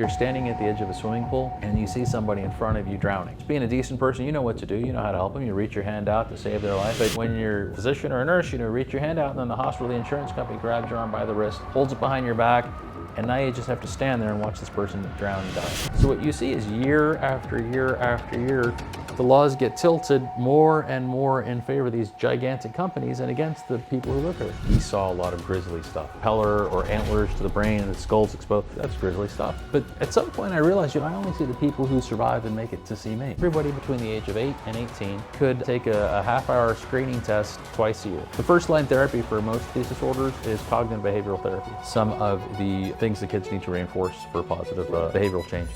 You're standing at the edge of a swimming pool and you see somebody in front of you drowning. Being a decent person, you know what to do. You know how to help them. You reach your hand out to save their life. But when you're a physician or a nurse, you reach your hand out and then the hospital, the insurance company grabs your arm by the wrist, holds it behind your back, and now you just have to stand there and watch this person drown and die. So what you see is year after year after year, the laws get tilted more and more in favor of these gigantic companies and against the people who live here. We saw a lot of grisly stuff. Propeller or antlers to the brain and the skulls exposed. That's grisly stuff. But at some point I realized, I only see the people who survive and make it to see me. Everybody between the age of 8 and 18 could take a half-hour screening test twice a year. The first-line therapy for most of these disorders is cognitive behavioral therapy. Some of the things the kids need to reinforce for positive behavioral change.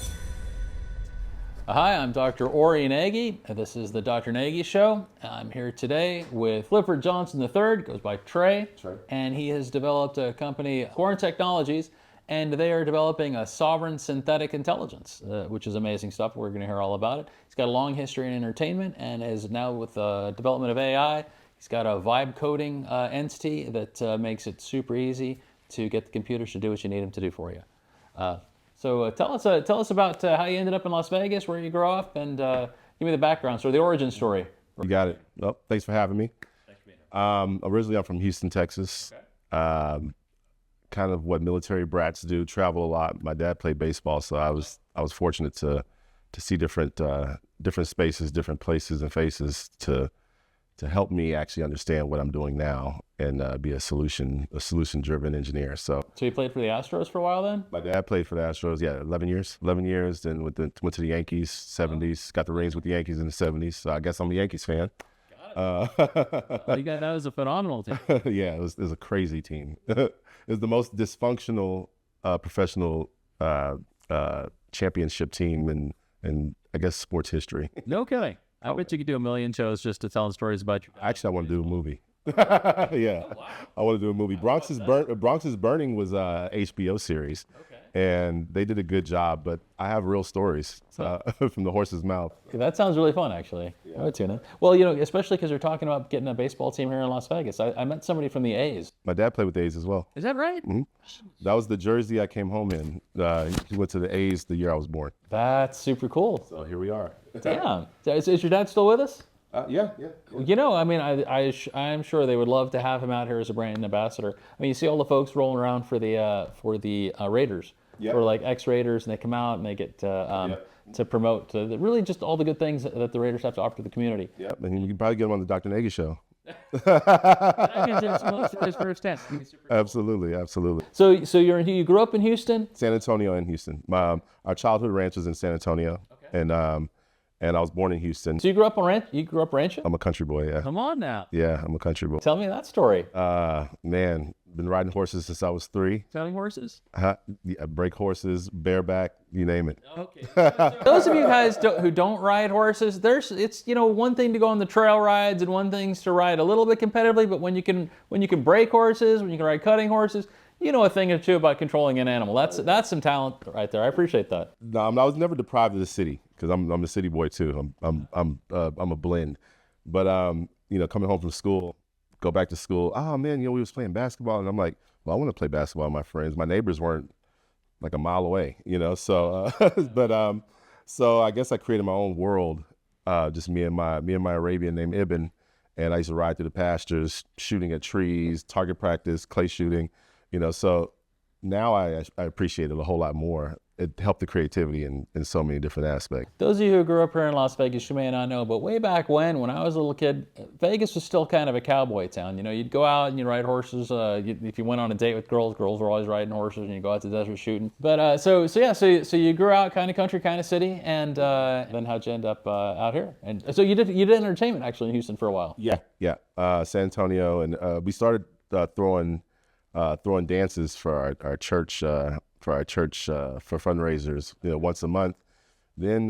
Hi, I'm Dr. Ori Nagy. This is the Dr. Nagy Show. I'm here today with Clifford Johnson III, goes by Trey. That's right. And he has developed a company, Quorum Technologies, and they are developing a sovereign synthetic intelligence, which is amazing stuff. We're going to hear all about it. He's got a long history in entertainment and is now with the development of AI. He's got a vibe coding entity that makes it super easy to get the computers to do what you need them to do for you. So tell us about how you ended up in Las Vegas, where you grew up, and give me the background story, the origin story. You got it. Well, thanks for having me. Thanks for being here. Originally, I'm from Houston, Texas. Okay. Kind of what military brats do, travel a lot. My dad played baseball, so I was fortunate to see different spaces, different places and faces to help me actually understand what I'm doing now and be a solution-driven engineer. So you played for the Astros for a while then? My dad played for the Astros, 11 years. Then went to the Yankees, 70s, got the rings with the Yankees in the 70s. So I guess I'm a Yankees fan. Got it. That was a phenomenal team. Yeah, it was a crazy team. It was the most dysfunctional professional championship team in I guess sports history. No kidding. I bet you could do a million shows just to tell stories about you. Actually, I want to do a movie. Yeah. Oh, wow. I want to do a movie. Bronx is Burning was a HBO series. Okay. And they did a good job, but I have real stories from the horse's mouth. That sounds really fun, actually. Yeah. I would tune in. Well, especially because you're talking about getting a baseball team here in Las Vegas. I met somebody from the A's. My dad played with the A's as well. Is that right? Mm-hmm. That was the jersey I came home in. He went to the A's the year I was born. That's super cool. So here we are. Damn. Is your dad still with us? Yeah. I'm sure they would love to have him out here as a brand ambassador. I mean, you see all the folks rolling around for the Raiders. Yep. Or like ex-Raiders, and they come out and they get to promote really just all the good things that the Raiders have to offer to the community. Yep, and you can probably get them on the Dr. Nagy Show. Absolutely. So you grew up in Houston? San Antonio and Houston. Our childhood ranch was in San Antonio, okay. And I was born in Houston. So you grew up on ranch? You grew up ranching? I'm a country boy. Yeah. Come on now. Yeah, I'm a country boy. Tell me that story. Man. Been riding horses since I was 3. Selling horses? Yeah, break horses, bareback, you name it. Okay. Those of you guys who don't ride horses, it's one thing to go on the trail rides and one thing's to ride a little bit competitively, but when you can break horses, when you can ride cutting horses, you know a thing or two about controlling an animal. That's some talent right there. I appreciate that. No, I was never deprived of the city because I'm a city boy too. I'm a blend, but coming home from school. Go back to school. Oh man, we was playing basketball, and I'm like, well, I want to play basketball with my friends. My neighbors weren't like a mile away, So, so I guess I created my own world, just me and my Arabian named Ibn, and I used to ride through the pastures, shooting at trees, target practice, clay shooting, So now I appreciate it a whole lot more. It helped the creativity in so many different aspects. Those of you who grew up here in Las Vegas, you may not know, but way back when I was a little kid, Vegas was still kind of a cowboy town. You'd go out and you'd ride horses. If you went on a date with girls were always riding horses, and you go out to the desert shooting. But so you grew out kind of country, kind of city, and then how'd you end up out here? And so you did entertainment actually in Houston for a while. Yeah. San Antonio, and we started throwing dances for our church. For fundraisers, once a month. Then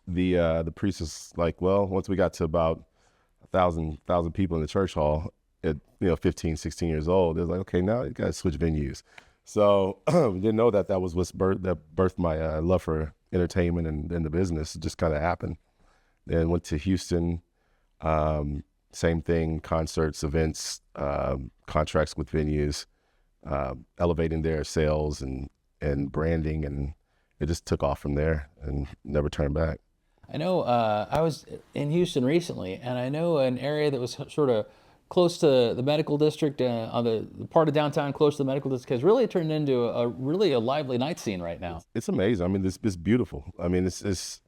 the priest was like, well, once we got to about 1,000 people in the church hall at 15, 16 years old, it was like, okay, now you got to switch venues. So we didn't know that was that birthed my love for entertainment and the business. It just kind of happened. Then went to Houston, same thing, concerts, events, contracts with venues. Elevating their sales and branding it just took off from there and never turned back. I know I was in Houston recently, and I know an area that was sort of close to the medical district, on the part of downtown close to the medical district, has really turned into a really a lively night scene right now. It's amazing. I mean, it's beautiful. I mean, it's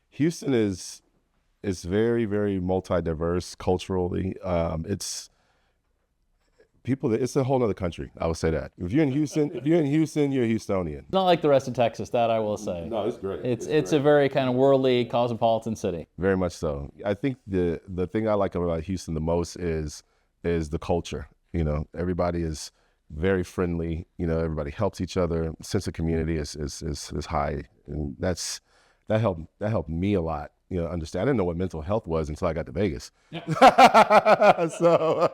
Houston is very, very multi-diverse culturally. It's people. It's a whole other country. I would say that. If you're in Houston, you're a Houstonian. Not like the rest of Texas, that I will say. No, it's great. It's a very kind of worldly, cosmopolitan city. Very much so. I think the thing I like about Houston the most is the culture. You know, everybody is very friendly. You know, everybody helps each other. Sense of community is high, and that helped me a lot. You know, understand. I didn't know what mental health was until I got to Vegas. Yeah. So,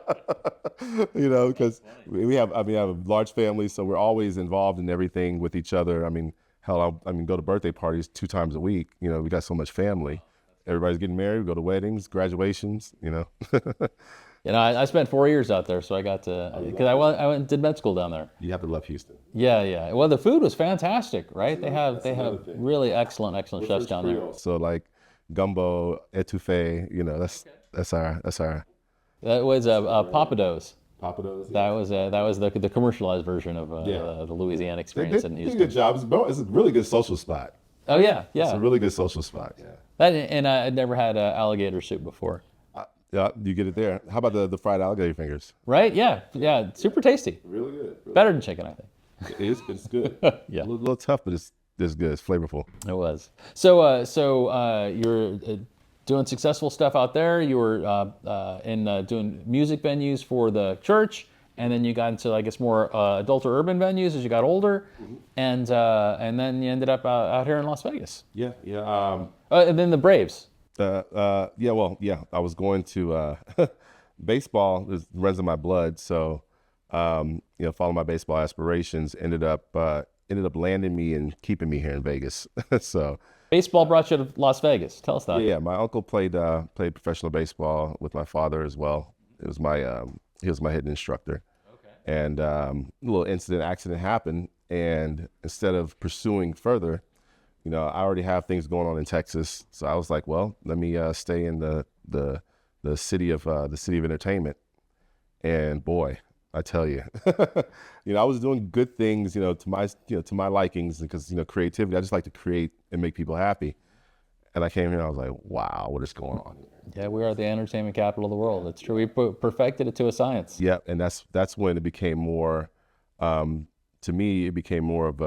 you know, because we have a large family, so we're always involved in everything with each other. I mean, hell, go to birthday parties 2 times a week. You know, we got so much family. Everybody's getting married. We go to weddings, graduations. You know. You know, I spent 4 years out there, so I got to, because I went and did med school down there. You have to love Houston. Yeah, yeah. Well, the food was fantastic, right? They have really excellent chefs down there. So like gumbo, etouffee, you know, that's our. That was Papados. Papados. That was the commercialized version of the Louisiana experience in They Houston. do a good job. It's a really good social spot. Oh yeah, yeah. It's a really good social spot. Yeah. And I'd never had alligator soup before. Yeah, you get it there. How about the fried alligator fingers? Right? Yeah, yeah. Super tasty. Really good. Better than chicken, I think. It's good. Yeah. A little tough, but it's good. It's flavorful. It was. So you're doing successful stuff out there. You were doing music venues for the church, and then you got into, I guess, more adult or urban venues as you got older, and then you ended up out here in Las Vegas. Yeah. And then the Braves. I was going to baseball runs in my blood, so following my baseball aspirations ended up landing me and keeping me here in Vegas. So baseball brought you to Las Vegas. Tell us that. Yeah, my uncle played professional baseball with my father as well. It was he was my hitting instructor. Okay. And a little accident happened, and instead of pursuing further, you know, I already have things going on in Texas, so I was like, well, let me stay in the city of entertainment. And boy, I tell you, you know, I was doing good things, you know, to my likings, because, you know, creativity. I just like to create and make people happy. And I came here and I was like, wow, what is going on here? Yeah, we are the entertainment capital of the world. It's true. We perfected it to a science. Yeah, and that's when it became more, to me, it became more of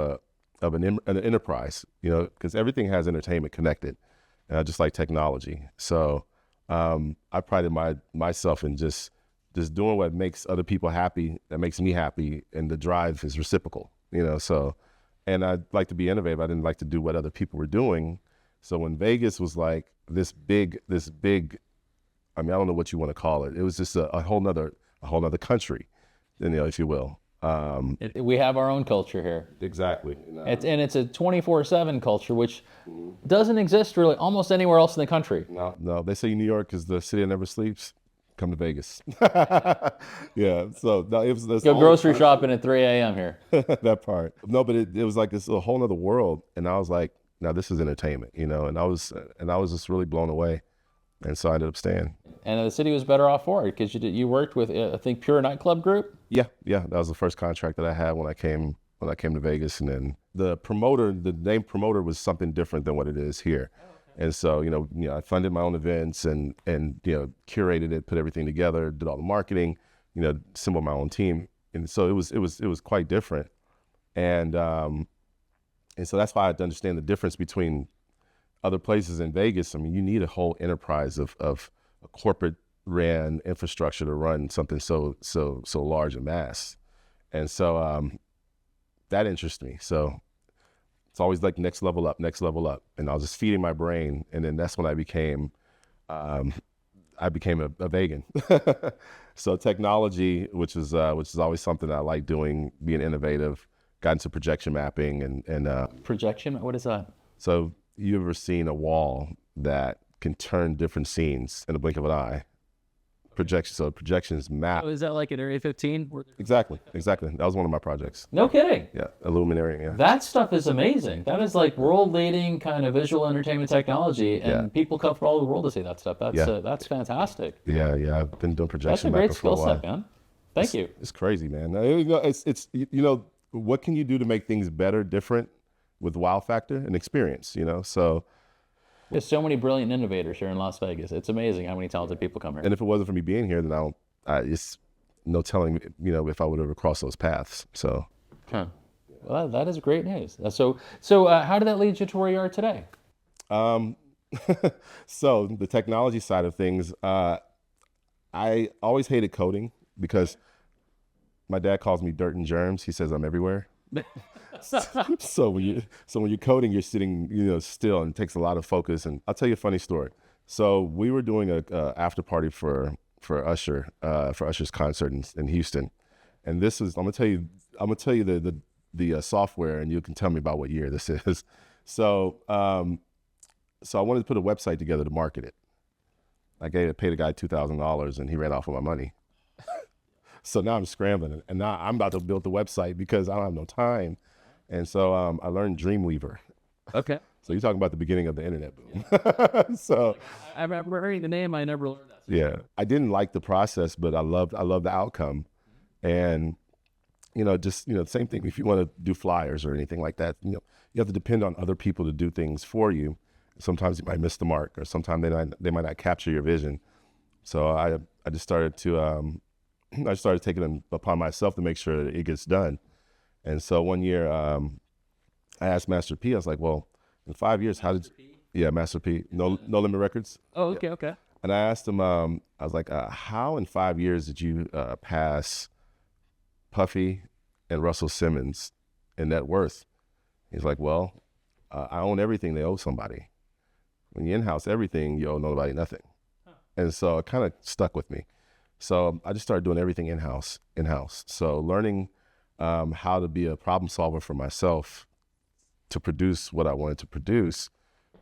an enterprise, you know, because everything has entertainment connected, just like technology. So I prided myself in just doing what makes other people happy, that makes me happy, and the drive is reciprocal, you know. So, and I'd like to be innovative. I didn't like to do what other people were doing. So when Vegas was like this big, I mean, I don't know what you want to call it. It was just a whole nother country, you know, if you will. We have our own culture here. Exactly. It's a 24/7 culture, which doesn't exist really almost anywhere else in the country. No. They say New York is the city that never sleeps. Come to Vegas. Yeah. So no, it was this. Go grocery shopping at 3 a.m. here. That part. No, but it was like this a whole other world, and I was like, now this is entertainment, you know. And I was just really blown away, and so I ended up staying. And the city was better off for it because you worked with, I think, Pure Nightclub Group. Yeah. That was the first contract that I had when I came to Vegas, and then the name promoter was something different than what it is here. Okay. And so, you know, I funded my own events and you know, curated it, put everything together, did all the marketing, you know, assembled my own team, and so it was quite different, and so that's why I had to understand the difference between other places in Vegas. I mean, you need a whole enterprise of a corporate ran infrastructure to run something so large and mass, and so that interests me. So it's always like next level up, and I was just feeding my brain, and then that's when I became a vegan. So technology, which is always something I like doing, being innovative, got into projection mapping and projection. What is that? So you ever seen a wall that can turn different scenes in the blink of an eye? Projection. So projections map. Oh, is that like an Area 15? Exactly. That was one of my projects. No kidding. Yeah, illuminating. Yeah. That stuff is amazing. That is like world-leading kind of visual entertainment technology, and people come from all over the world to see that stuff. That's fantastic. Yeah. I've been doing That's projection a great mapping for a skill while. set, man. Thank you. It's crazy, man. What can you do to make things better, different, with wow factor and experience? So. There's so many brilliant innovators here in Las Vegas. It's amazing how many talented people come here. And if it wasn't for me being here, then it's no telling, if I would have crossed those paths. So. Huh. Well, that is great news. So how did that lead you to where you are today? So the technology side of things, I always hated coding because my dad calls me dirt and germs. He says I'm everywhere. So when you're coding, you're sitting, still, and it takes a lot of focus. And I'll tell you a funny story. So we were doing a after party for Usher's concert in Houston, and this is I'm gonna tell you the software, and you can tell me about what year this is. So I wanted to put a website together to market it. I paid a guy $2,000, and he ran off with my money. So now I'm scrambling, and now I'm about to build the website because I don't have no time. And so I learned Dreamweaver. Okay. So you're talking about the beginning of the internet boom. So I remember hearing the name. I never learned that. yeah, I didn't like the process, but I loved the outcome. And same thing. If you want to do flyers or anything like that, you have to depend on other people to do things for you. Sometimes you might miss the mark, or sometimes they might not capture your vision. So I just started to I started taking it upon myself to make sure that it gets done. And so one year, I asked Master P, I was like, well, in 5 years, Master P, No Limit Records. Oh, okay, okay. And I asked him, I was like, how in 5 years did you pass Puffy and Russell Simmons in net worth? He's like, well, I own everything they owe somebody. When you in-house everything, you owe nobody nothing. And so it kind of stuck with me. So I just started doing everything in-house. So learning how to be a problem solver for myself to produce what I wanted to produce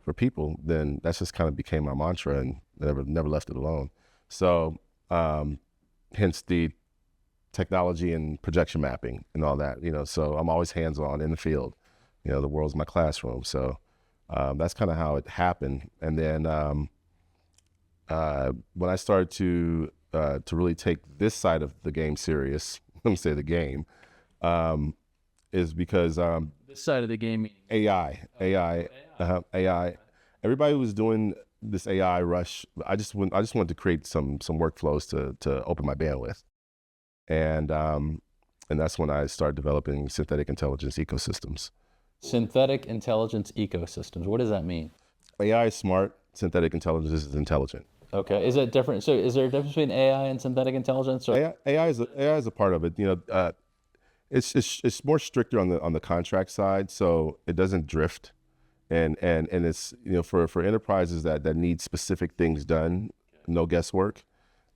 for people, then that's just kind of became my mantra, and never left it alone. So hence the technology and projection mapping and all that, so I'm always hands-on in the field. The world's my classroom. So that's kind of how it happened. And then when I started to really take this side of the game serious, let me say the game, is because This side of the game, meaning AI. Everybody was doing this AI rush. I just wanted to create some workflows to open my bandwidth, and that's when I started developing synthetic intelligence ecosystems. Synthetic intelligence ecosystems. What does that mean? AI is smart. Synthetic intelligence is intelligent. Okay. Is it different? So is there a difference between AI and synthetic intelligence? Or? AI is a part of it. It's more stricter on the contract side, so it doesn't drift, and it's for enterprises that need specific things done, no guesswork.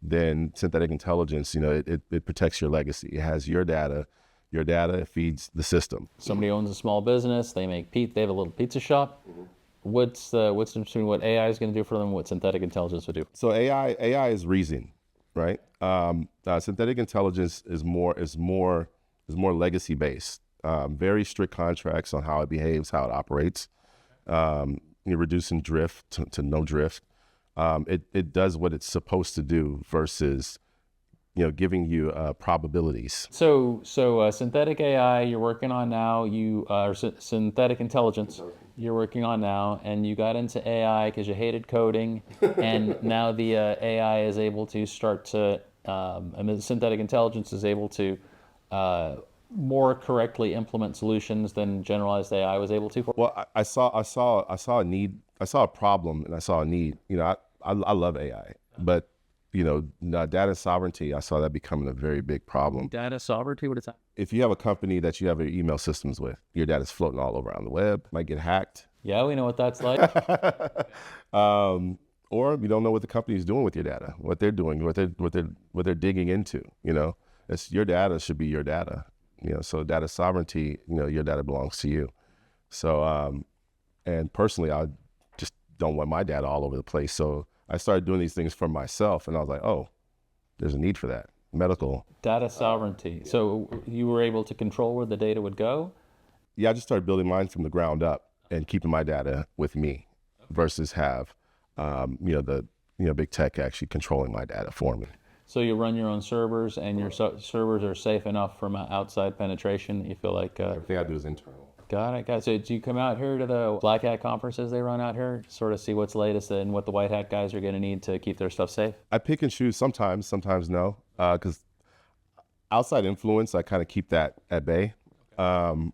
Then synthetic intelligence, it protects your legacy. It has your data. Your data feeds the system. Somebody owns a small business. They have a little pizza shop. Mm-hmm. What's the difference between what AI is going to do for them and what synthetic intelligence would do? So AI is reason, right? Synthetic intelligence is more legacy based. Very strict contracts on how it behaves, how it operates. You're reducing drift to no drift. It does what it's supposed to do versus giving you probabilities. So synthetic AI you're working on now, or synthetic intelligence you're working on now, and you got into AI because you hated coding, and now the AI is able to start to, and the synthetic intelligence is able to more correctly implement solutions than generalized AI was able to. Well, I saw a need, I saw a problem, and I saw a need. I love AI, but data sovereignty, I saw that becoming a very big problem. Data sovereignty, what is that? If you have a company that you have your email systems with, your data's floating all over on the web, might get hacked. Yeah, we know what that's like. Or you don't know what the company is doing with your data, what they're doing, what they're digging into. It's your data should be your data. So data sovereignty, your data belongs to you. So, and personally, I just don't want my data all over the place. So I started doing these things for myself, and I was like, oh, there's a need for that. Medical. Data sovereignty. So you were able to control where the data would go? Yeah, I just started building mine from the ground up and keeping my data with me versus have, the big tech actually controlling my data for me. So you run your own servers, and your servers are safe enough from outside penetration that you feel like... Everything I do is internal. Got it, got it. So do you come out here to the Black Hat conferences they run out here, sort of see what's latest and what the White Hat guys are going to need to keep their stuff safe? I pick and choose sometimes no, because outside influence, I kind of keep that at bay. When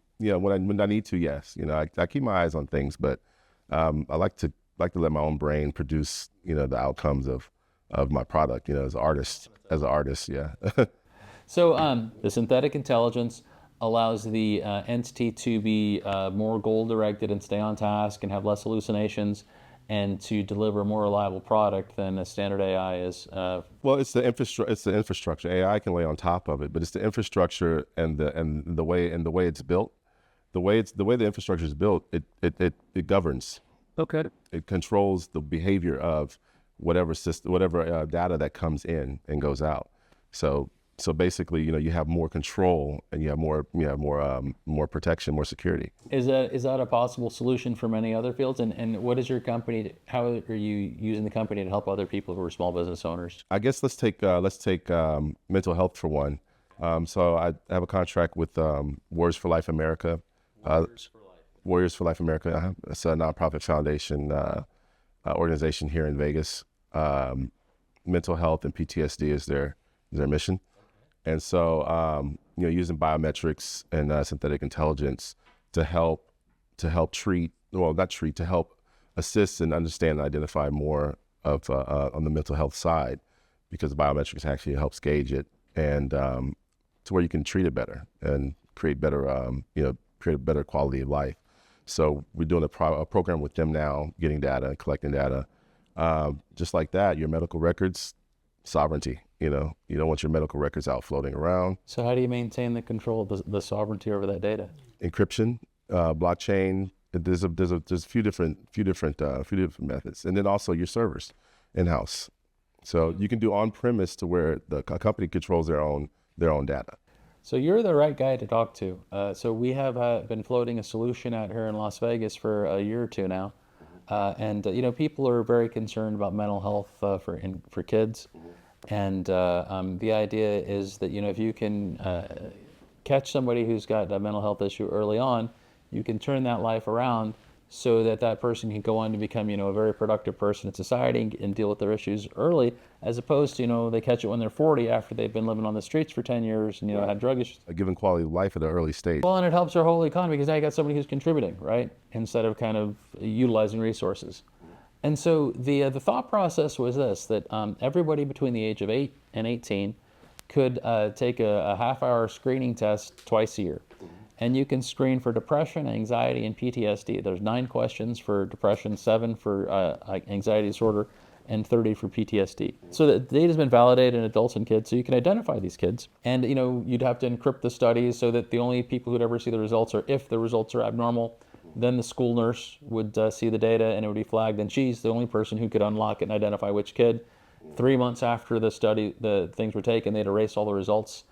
I need to, yes. I keep my eyes on things, but I like to let my own brain produce, the outcomes of my product, as an artist, yeah. So the synthetic intelligence allows the entity to be more goal-directed and stay on task and have less hallucinations and to deliver a more reliable product than a standard AI is. Well, it's the infrastructure. AI can lay on top of it, but it's the infrastructure and the way it's built. The way the infrastructure is built, it governs. Okay. It controls the behavior of whatever system, whatever data that comes in and goes out. So basically, you have more control and you have more protection, more security. Is that a possible solution for many other fields? And what is your company? How are you using the company to help other people who are small business owners? I guess let's take mental health for one. So I have a contract with Warriors for Life America. Warriors for Life America. It's a nonprofit foundation organization here in Vegas. Mental health and PTSD is their mission. And so, using biometrics and synthetic intelligence to help assist and understand and identify more of on the mental health side, because biometrics actually helps gauge it and to where you can treat it better and create a better quality of life. So we're doing a program with them now, getting data and collecting data. Just like that, your medical records, sovereignty. You don't want your medical records out floating around. So how do you maintain the control of the sovereignty over that data? Encryption, blockchain. There's a few different methods, and then also your servers in-house. So you can do on-premise to where the company controls their own data. So you're the right guy to talk to. So we have been floating a solution out here in Las Vegas for a year or two now. And people are very concerned about mental health for kids. And the idea is that, if you can catch somebody who's got a mental health issue early on, you can turn that life around so that person can go on to become, a very productive person in society and deal with their issues early, as opposed to, they catch it when they're 40 after they've been living on the streets for 10 years and, have drug issues. A given quality of life at an early stage. Well, and it helps our whole economy because now you got somebody who's contributing, right? Instead of kind of utilizing resources. And so the thought process was this, that everybody between the age of 8 and 18 could take a half-hour screening test twice a year. And you can screen for depression, anxiety, and PTSD. There's 9 questions for depression, 7 for anxiety disorder, and 30 for PTSD. So the data's been validated in adults and kids, so you can identify these kids. And you'd have to encrypt the studies so that the only people who'd ever see the results are if the results are abnormal. Then the school nurse would see the data and it would be flagged, and she's the only person who could unlock it and identify which kid. 3 months after the things were taken, they'd erase all the results.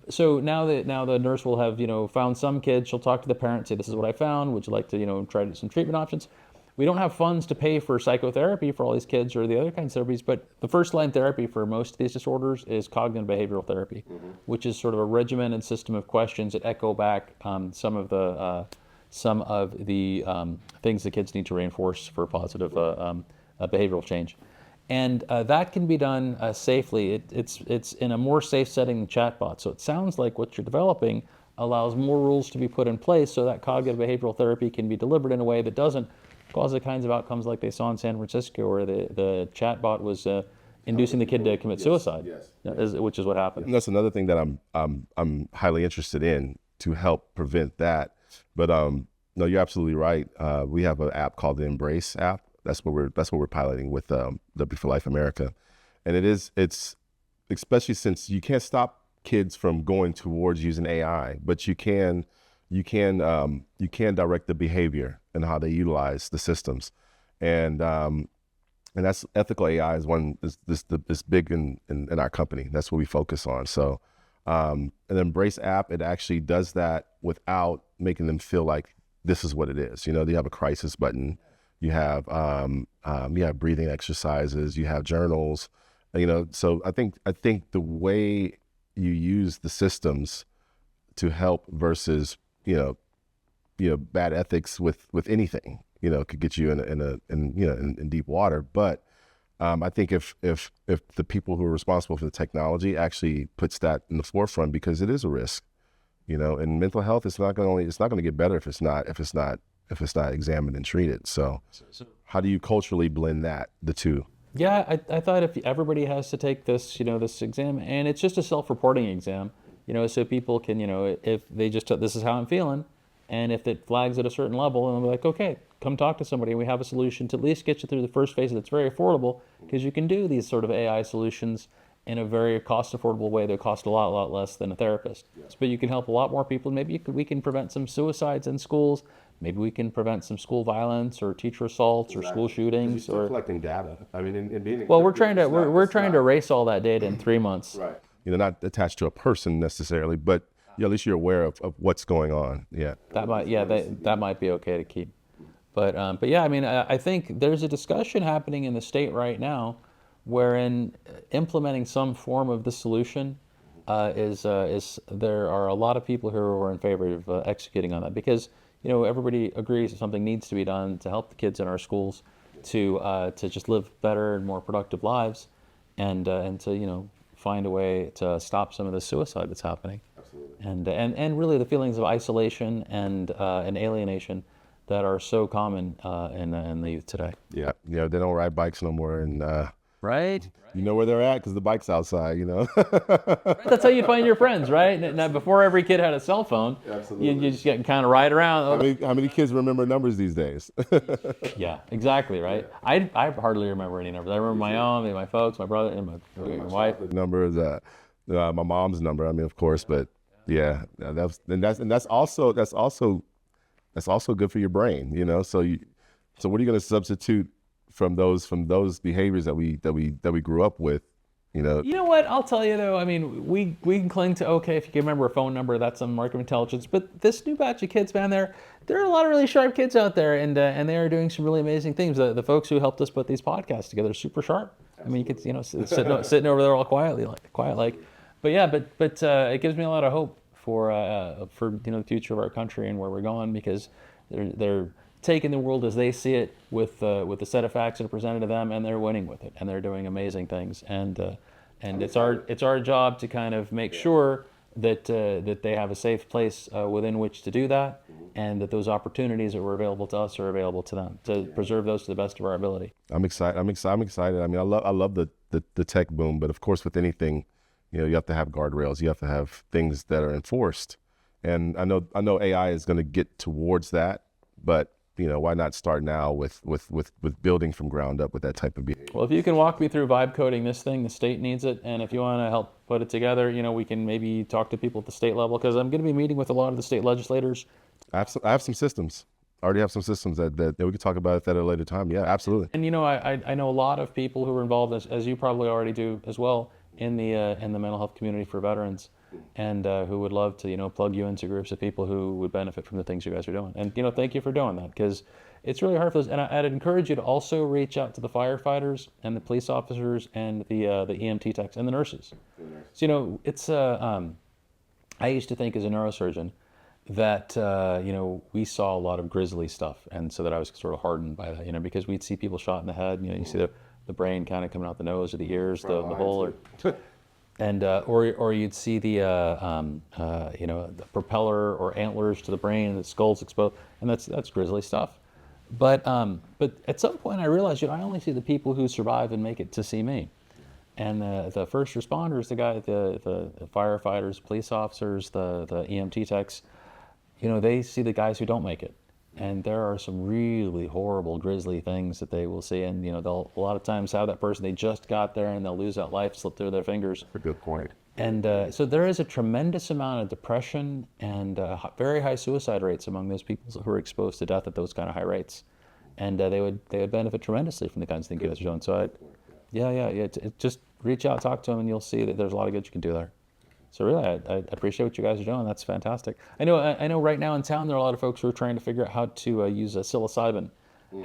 So now the nurse will have found some kids. She'll talk to the parent, say, "This is what I found. Would you like to try some treatment options?" We don't have funds to pay for psychotherapy for all these kids or the other kinds of therapies, but the first line therapy for most of these disorders is cognitive behavioral therapy, which is sort of a regimented system of questions that echo back some of the things the kids need to reinforce for positive behavioral change. And that can be done safely. It's in a more safe setting than chatbots. So it sounds like what you're developing allows more rules to be put in place so that cognitive behavioral therapy can be delivered in a way that doesn't cause the kinds of outcomes like they saw in San Francisco, where the chatbot was inducing the kid to commit suicide, which is what happened. And that's another thing that I'm highly interested in to help prevent that. But no, you're absolutely right. We have an app called the Embrace app. That's what we're piloting with W for Life America, and it's especially since you can't stop kids from going towards using AI, but you can direct the behavior and how they utilize the systems, and And that's ethical AI is this big in our company. That's what we focus on. So an Embrace app, it actually does that without making them feel like this is what it is. You have a crisis button, you have breathing exercises, you have journals. So I think the way you use the systems to help versus bad ethics with anything could get you in deep water. But I think if the people who are responsible for the technology actually puts that in the forefront, because it is a risk, and mental health is not going to get better if it's not examined and treated. So how do you culturally blend the two? Yeah, I thought if everybody has to take this, this exam, and it's just a self-reporting exam, so people can, if they just, this is how I'm feeling, and if it flags at a certain level, and they'll be like, okay, come talk to somebody, and we have a solution to at least get you through the first phase that's very affordable, because you can do these sort of AI solutions in a very cost-affordable way that cost a lot less than a therapist. But you can help a lot more people. Maybe we can prevent some suicides in schools. Maybe we can prevent some school violence or teacher assaults or school shootings. Or collecting data. I mean, and being well, we're trying to erase all that data in 3 months. Right. Not attached to a person necessarily, but at least you're aware of what's going on. Yeah. That might be okay to keep. But yeah, I mean, I think there's a discussion happening in the state right now, wherein implementing some form of the solution is there are a lot of people who are in favor of executing on that, because everybody agrees that something needs to be done to help the kids in our schools to just live better and more productive lives, and to find a way to stop some of the suicide that's happening. Absolutely. And really the feelings of isolation and alienation that are so common in the youth today. Yeah, they don't ride bikes no more, and right. You know where they're at because the bike's outside. That's how you find your friends, right? Now, before every kid had a cell phone, you just get kind of ride around. How many kids remember numbers these days? Yeah, exactly, right. I hardly remember any numbers. I remember my own, my folks, my brother, and my wife. The number is my mom's number. I mean, of course, but yeah, that's also good for your brain. So what are you going to substitute from those behaviors that we grew up with? You know what? I'll tell you though. I mean, we can cling to, okay, if you can remember a phone number, that's some mark of intelligence. But this new batch of kids, man, there are a lot of really sharp kids out there, and they are doing some really amazing things. The folks who helped us put these podcasts together are super sharp. I mean, you could sitting over there all quiet like. But yeah, but it gives me a lot of hope for the future of our country and where we're going, because they're taking the world as they see it with the set of facts that are presented to them, and they're winning with it, and they're doing amazing things, and it's our job to kind of make sure that they have a safe place within which to do that, and that those opportunities that were available to us are available to them, to preserve those to the best of our ability. I'm excited. I mean, I love the tech boom, but of course with anything, you have to have guardrails. You have to have things that are enforced, and I know AI is going to get towards that, but why not start now with building from ground up with that type of behavior? Well, if you can walk me through vibe coding this thing, the state needs it. And if you want to help put it together, we can maybe talk to people at the state level, because I'm going to be meeting with a lot of the state legislators. I have some systems. I already have some systems that we could talk about at a later time. Yeah, absolutely. And I know a lot of people who are involved, as you probably already do as well, in the mental health community for veterans, and who would love to plug you into groups of people who would benefit from the things you guys are doing. And thank you for doing that, because it's really hard for us. And I'd encourage you to also reach out to the firefighters and the police officers and the EMT techs and the nurses. So it's I used to think as a neurosurgeon that we saw a lot of grisly stuff, and so that I was sort of hardened by that, because we'd see people shot in the head. You see the brain kind of coming out the nose or the ears, the whole, and or you'd see the the propeller or antlers to the brain, and the skull's exposed, and that's grisly stuff. But at some point I realized, I only see the people who survive and make it to see me. And the first responders, the firefighters, police officers, the EMT techs, they see the guys who don't make it. And there are some really horrible, grisly things that they will see. And, they'll a lot of times have that person, they just got there, and they'll lose that life, slip through their fingers. That's a good point. And so there is a tremendous amount of depression and very high suicide rates among those people who are exposed to death at those kind of high rates. and they would benefit tremendously from the kinds of things you guys are doing. So just reach out, talk to them, and you'll see that there's a lot of good you can do there. So really, I appreciate what you guys are doing. That's fantastic. I know right now in town there are a lot of folks who are trying to figure out how to use psilocybin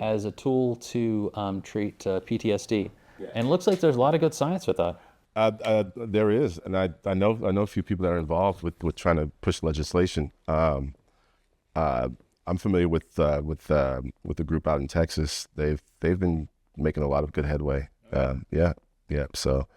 as a tool to treat PTSD, and it looks like there's a lot of good science with that. There is, and I know a few people that are involved with trying to push legislation. I'm familiar with the group out in Texas. They've been making a lot of good headway. So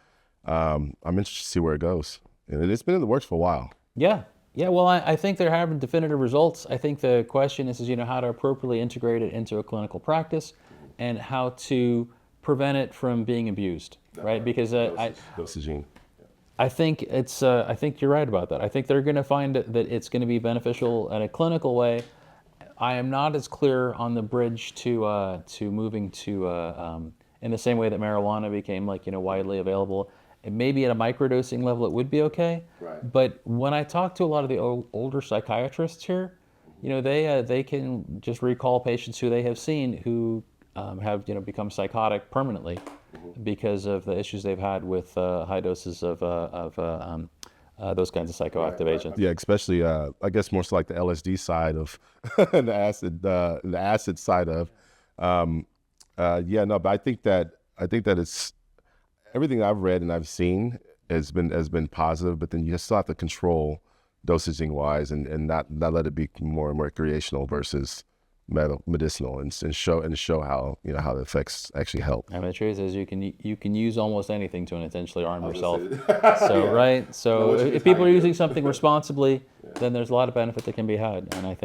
I'm interested to see where it goes. And it's been in the works for a while. Yeah. Well, I think they're having definitive results. I think the question is how to appropriately integrate it into a clinical practice, and how to prevent it from being abused, right? Because dosaging. I think I think you're right about that. I think they're going to find that it's going to be beneficial in a clinical way. I am not as clear on the bridge to moving to in the same way that marijuana became widely available. And maybe at a microdosing level it would be okay. Right. But when I talk to a lot of the older psychiatrists here, they can just recall patients who they have seen who have become psychotic permanently because of the issues they've had with high doses of those kinds of psychoactive agents. Yeah, especially I guess more so like the LSD side of the acid side of. But I think that it's everything I've read and I've seen has been positive, but then you still have to control dosaging wise and not let it be more recreational versus medicinal, and show how how the effects actually help. I mean, the truth is you can use almost anything to intentionally harm yourself. So right, so if people are using something responsibly, then there's a lot of benefit that can be had, and I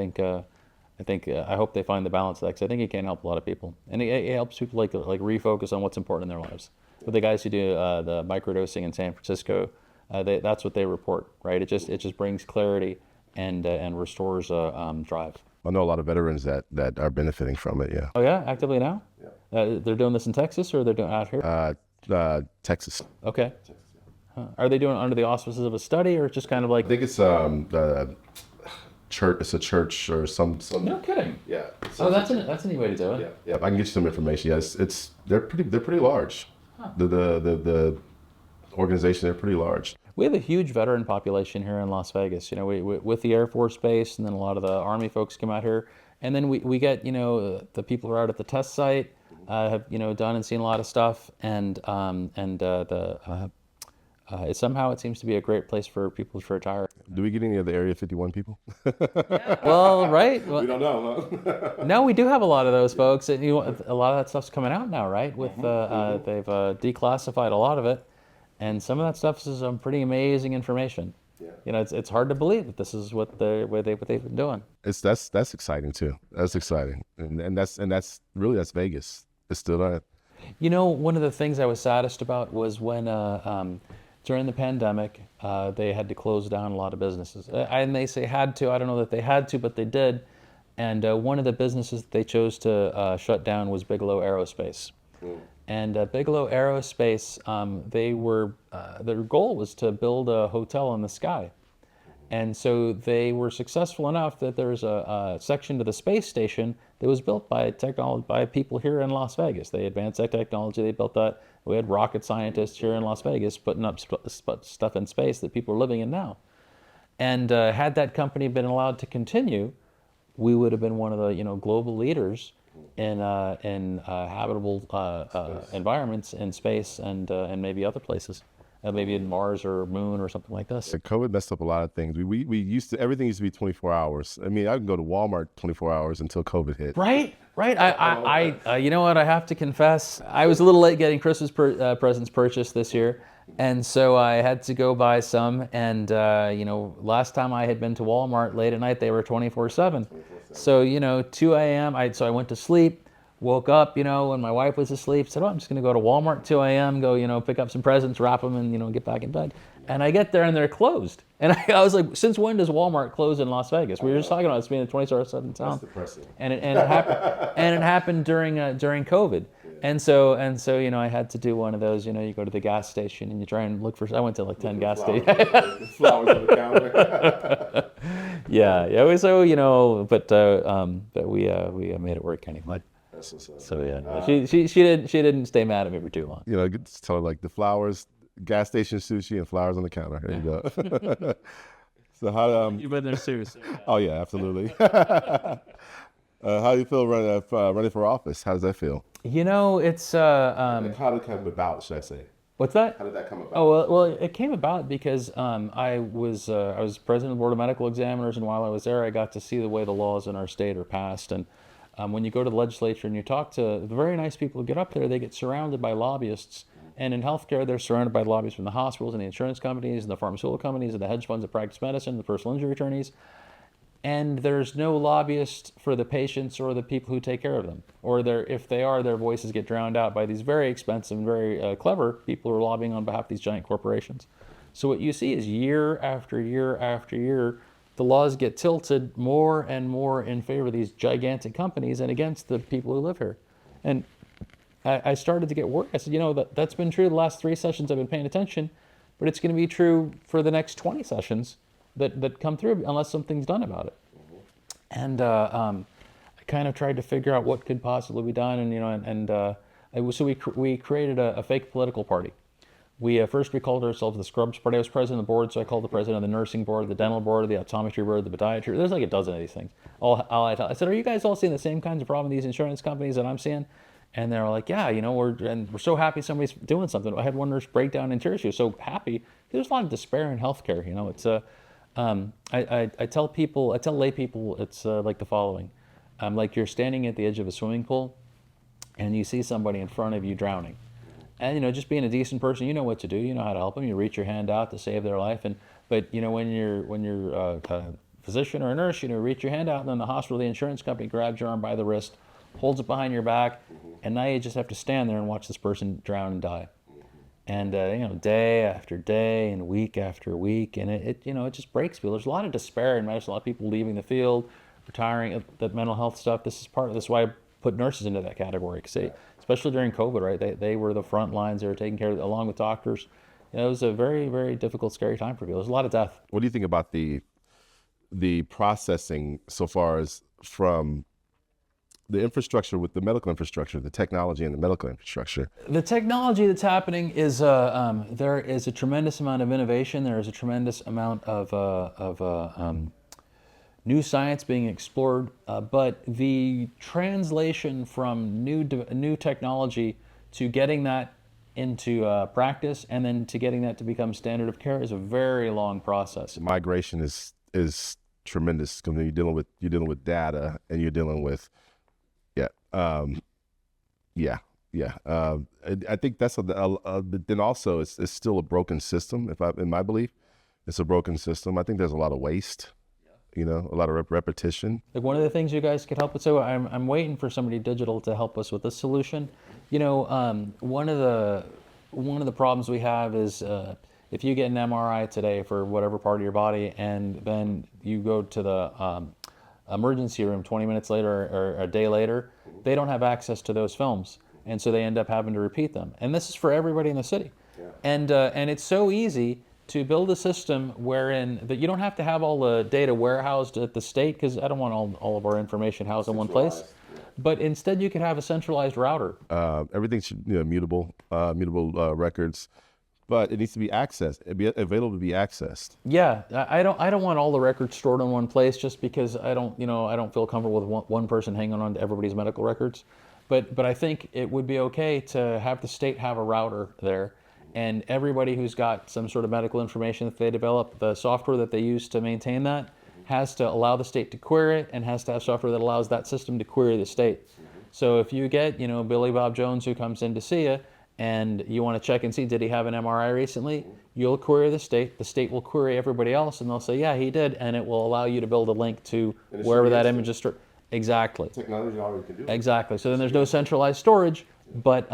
hope they find the balance of that, because I think it can help a lot of people, and it helps people like refocus on what's important in their lives. But the guys who do the microdosing in San Francisco, that's what they report, right? It just brings clarity and restores drive. I know a lot of veterans that are benefiting from it. Yeah. Oh yeah, actively now. Yeah. They're doing this in Texas, or they're doing it out here? Texas. Okay. Huh. Are they doing it under the auspices of a study, or just kind of like? I think it's church. It's a church or some. No kidding. Yeah. Oh, that's a neat way to do it. Yeah. I can get you some information. Yes, they're pretty large. Huh. The organization, they're pretty large. We have a huge veteran population here in Las Vegas. We with the Air Force Base, and then a lot of the Army folks come out here, and then we get the people who are out at the test site have done and seen a lot of stuff, and somehow it seems to be a great place for people to retire. Do we get any of the Area 51 people? Well, right. Well, we don't know. Huh? No, we do have a lot of those folks, and a lot of that stuff's coming out now, right? With they've declassified a lot of it. And some of that stuff is some pretty amazing information. Yeah. It's hard to believe that this is what they've been doing. That's exciting too. That's exciting, and that's Vegas. It's still that. One of the things I was saddest about was when during the pandemic they had to close down a lot of businesses, and they say had to. I don't know that they had to, but they did. And one of the businesses that they chose to shut down was Bigelow Aerospace. And Bigelow Aerospace, their goal was to build a hotel in the sky. And so they were successful enough that there's a section to the space station that was built by people here in Las Vegas. They advanced that technology, they built that. We had rocket scientists here in Las Vegas putting up stuff in space that people are living in now. And had that company been allowed to continue, we would have been one of the global leaders in habitable environments in space and maybe other places, maybe in Mars or Moon or something like this. COVID messed up a lot of things. Everything used to be 24 hours. I mean, I can go to Walmart 24 hours until COVID hit. Right. I you know what? I have to confess, I was a little late getting Christmas presents purchased this year, and so I had to go buy some. And last time I had been to Walmart late at night, they were 24/7. So 2 a.m. I went to sleep, woke up, when my wife was asleep, said, I'm just going to go to Walmart 2 a.m., go, pick up some presents, wrap them, and, get back in bed. And I get there and they're closed. And I was like, since when does Walmart close in Las Vegas? We were just talking about this being a 24/7 town. That's depressing. And it happened during COVID. And so I had to do one of those, you go to the gas station and you try and look for, I went to like 10 gas stations. Flowers on the counter. Yeah. So, but we made it work anyway. That's what's up. So yeah, she didn't stay mad at me for too long. You know, just tell her like the flowers, gas station sushi and flowers on the counter. There you go. So how You've been there too. So, Oh yeah, absolutely. How do you feel running for office? How does that feel? you know, it's How did it come about? Should I say? what's that? How did that come about? Oh well, it came about because I was president of the Board of Medical Examiners, and while I was there, I got to see the way the laws in our state are passed. And when you go to the legislature and you talk to the very nice people who get up there, they get surrounded by lobbyists. And in healthcare, they're surrounded by lobbyists from the hospitals and the insurance companies and the pharmaceutical companies and the hedge funds that practice medicine, the personal injury attorneys. And there's no lobbyist for the patients or the people who take care of them. Or if they are, their voices get drowned out by these very expensive and very clever people who are lobbying on behalf of these giant corporations. So what you see is year after year after year, the laws get tilted more and more in favor of these gigantic companies and against the people who live here. And I started to get worried. I said, that's been true the last 3 sessions I've been paying attention, but it's going to be true for the next 20 sessions that come through unless something's done about it. And I kind of tried to figure out what could possibly be done. And so we created a fake political party. First we called ourselves the Scrubs Party. I was president of the board, so I called the president of the nursing board, the dental board, the optometry board, the podiatry. There's like a dozen of these things. I said, are you guys all seeing the same kinds of problem in these insurance companies that I'm seeing? And they're like, yeah, we're so happy somebody's doing something. I had one nurse break down in tears. She was so happy. There's a lot of despair in healthcare. It's I tell lay people, it's like the following. Like you're standing at the edge of a swimming pool and you see somebody in front of you drowning. And, just being a decent person, you know what to do. You know how to help them. You reach your hand out to save their life. But when you're a physician or a nurse, reach your hand out, and then the hospital, the insurance company grabs your arm by the wrist, holds it behind your back, and now you just have to stand there and watch this person drown and die. And day after day and week after week, and it just breaks people. There's a lot of despair in medicine. A lot of people leaving the field, retiring. That mental health stuff. This is why I put nurses into that category. Because especially during COVID, right? They were the front lines. They were taking care of, along with doctors. It was a very, very difficult, scary time for people. There's a lot of death. What do you think about the processing so far as from the infrastructure with the medical infrastructure, the technology and the medical infrastructure? The technology that's happening is there is a tremendous amount of innovation. There is a tremendous amount of new science being explored, but the translation from new technology to getting that into practice and then to getting that to become standard of care is a very long process. Migration is tremendous because you're dealing with data and you're dealing with I think that's then also it's still a broken system. In my belief, it's a broken system. I think there's a lot of waste. A lot of repetition. Like one of the things you guys could help with, so I'm waiting for somebody digital to help us with this solution. One of the problems we have is if you get an MRI today for whatever part of your body, and then you go to the emergency room 20 minutes later or a day later, they don't have access to those films, and so they end up having to repeat them. And this is for everybody in the city. Yeah. And it's so easy to build a system wherein that you don't have to have all the data warehoused at the state, because I don't want all of our information housed in one place. Yeah. But instead, you could have a centralized router. Everything should mutable records, but it needs to be accessed. It'd be available to be accessed. Yeah, I don't want all the records stored in one place, just because I don't feel comfortable with one person hanging on to everybody's medical records. But I think it would be okay to have the state have a router there. And everybody who's got some sort of medical information that they develop, the software that they use to maintain that has to allow the state to query it, and has to have software that allows that system to query the state. So if you get, Billy Bob Jones who comes in to see you, and you want to check and see, did he have an MRI recently? You'll query the state will query everybody else, and they'll say, yeah, he did, and it will allow you to build a link to wherever that image is stored. Exactly. Technology already can do it. Exactly. So then there's no centralized storage, but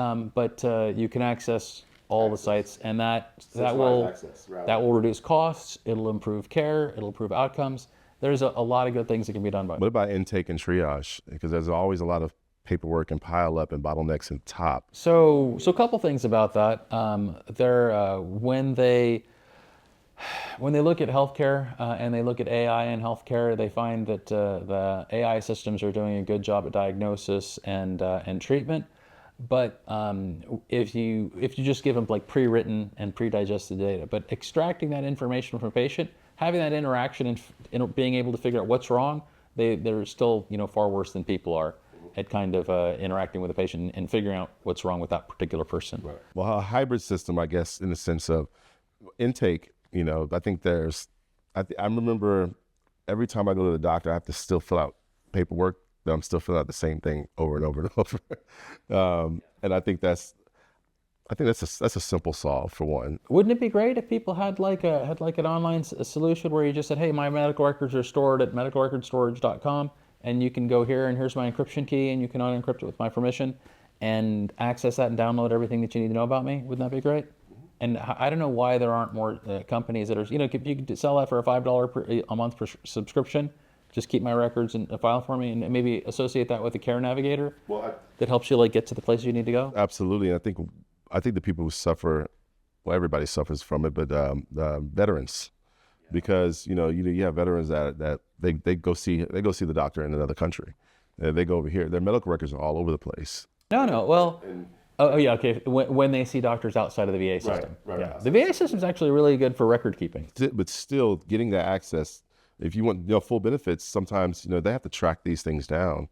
you can access all the sites, and that will reduce costs. It'll improve care. It'll improve outcomes. There's a lot of good things that can be done by it. What about intake and triage? Because there's always a lot of paperwork and pile up and bottlenecks and top. So a couple things about that. When they look at healthcare and they look at AI in healthcare, they find that the AI systems are doing a good job at diagnosis and treatment. But if you just give them like pre-written and pre-digested data, but extracting that information from a patient, having that interaction and being able to figure out what's wrong, they're still far worse than people are at kind of interacting with a patient and figuring out what's wrong with that particular person. Right. Well, a hybrid system, I guess, in the sense of intake. I think I remember every time I go to the doctor, I have to still fill out paperwork that I'm still filling out the same thing over and over and over. And I think that's a simple solve for one. Wouldn't it be great if people had like an online solution where you just said, hey, my medical records are stored at medicalrecordstorage.com, and you can go here and here's my encryption key, and you can unencrypt it with my permission and access that and download everything that you need to know about me? Wouldn't that be great? And I don't know why there aren't more companies that are, if you could sell that for a $5 a month subscription, just keep my records in a file for me, and maybe associate that with a care navigator that helps you get to the places you need to go. Absolutely. And I think the people who suffer, well, everybody suffers from it, but veterans, because you have veterans that they go see the doctor in another country, they go over here, their medical records are all over the place. No, well. Oh yeah, okay. When they see doctors outside of the VA system, right. Yeah. The VA system is actually really good for record keeping. But still, getting that access, if you want full benefits, sometimes they have to track these things down,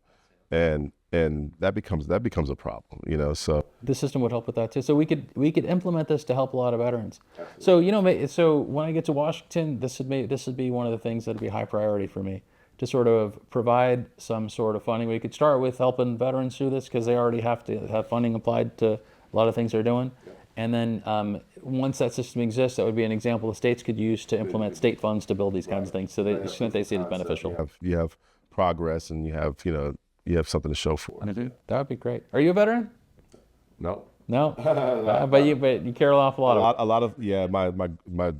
and that becomes a problem. So the system would help with that too. So we could implement this to help a lot of veterans. Absolutely. So when I get to Washington, this would be one of the things that'd be high priority for me, to sort of provide some sort of funding. We could start with helping veterans through this because they already have to have funding applied to a lot of things they're doing. And then once that system exists, that would be an example the states could use to implement state funds to build these kinds of things, so they see it as beneficial. You have progress, and you have something to show for it. That would be great. Are you a veteran? No. No? But you care an awful lot. A lot of my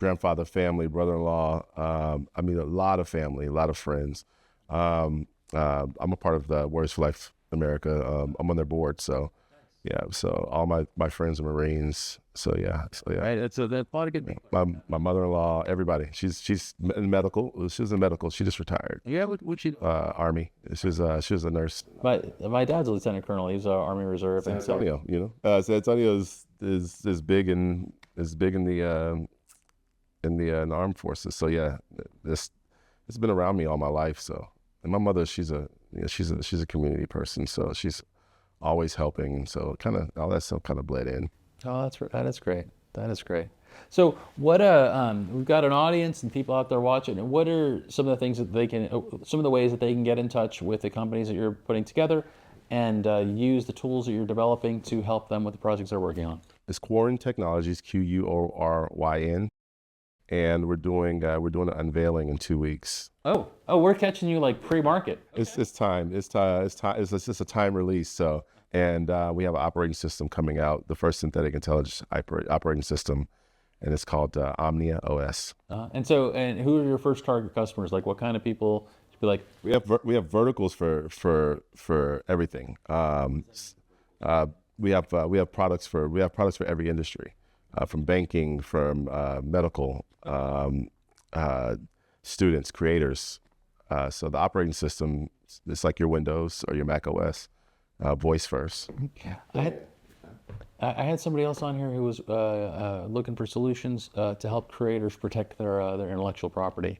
grandfather family, brother-in-law, a lot of family, a lot of friends. I'm a part of the Warriors for Life America. I'm on their board, so yeah. So all my friends are Marines. So yeah. Right. That's a lot of good people. My mother-in-law, everybody. She's in medical. She was in medical. She just retired. Yeah. What she? Army. She was a nurse. My dad's a lieutenant colonel. He was Army Reserve. San Antonio. San Antonio is big in the armed forces. So yeah, it's been around me all my life. So, and my mother, she's a community person, so she's always helping. So all that stuff kind of bled in. Oh, that is great. That is great. So what we've got an audience and people out there watching, and what are some of the things that some of the ways that they can get in touch with the companies that you're putting together and use the tools that you're developing to help them with the projects they're working on? It's Quoryn Technologies, Quoryn. And we're doing an unveiling in 2 weeks. Oh, we're catching you pre-market. It's time. It's just a time release. So, and we have an operating system coming out, the first synthetic intelligence operating system, and it's called Omnia OS. And who are your first target customers? What kind of people? We have verticals for everything. We have products for every industry. From banking, from medical, students, creators. So the operating system, it's like your Windows or your Mac OS, voice first. I had somebody else on here who was looking for solutions to help creators protect their intellectual property.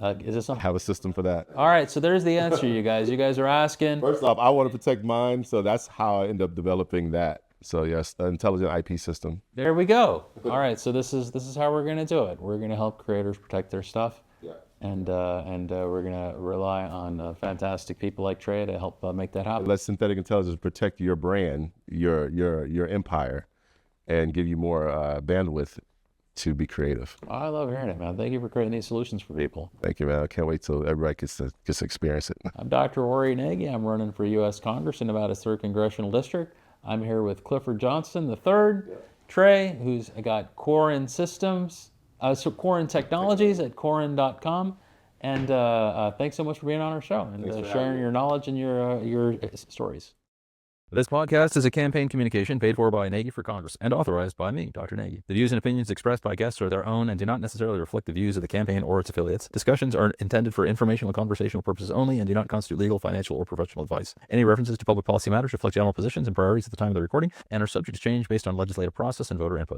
Is this something? Have a system for that. All right, so there's the answer, you guys. You guys are asking. First off, I want to protect mine, so that's how I end up developing that. So yes, an intelligent IP system. There we go. All right, so this is how we're going to do it. We're going to help creators protect their stuff. Yeah. And we're going to rely on fantastic people like Trey to help make that happen. Let synthetic intelligence protect your brand, your empire, and give you more bandwidth to be creative. I love hearing it, man. Thank you for creating these solutions for people. Thank you, man. I can't wait till everybody gets to experience it. I'm Dr. Ori Nagy. I'm running for U.S. Congress in Nevada's 3rd Congressional District. I'm here with Clifford Johnson III, Trey, who's got Quoryn Systems, Quoryn Technologies at Quoryn.com. And thanks so much for being on our show and sharing your knowledge and your stories. This podcast is a campaign communication paid for by Nagy for Congress and authorized by me, Dr. Nagy. The views and opinions expressed by guests are their own and do not necessarily reflect the views of the campaign or its affiliates. Discussions are intended for informational and conversational purposes only and do not constitute legal, financial, or professional advice. Any references to public policy matters reflect general positions and priorities at the time of the recording and are subject to change based on legislative process and voter input.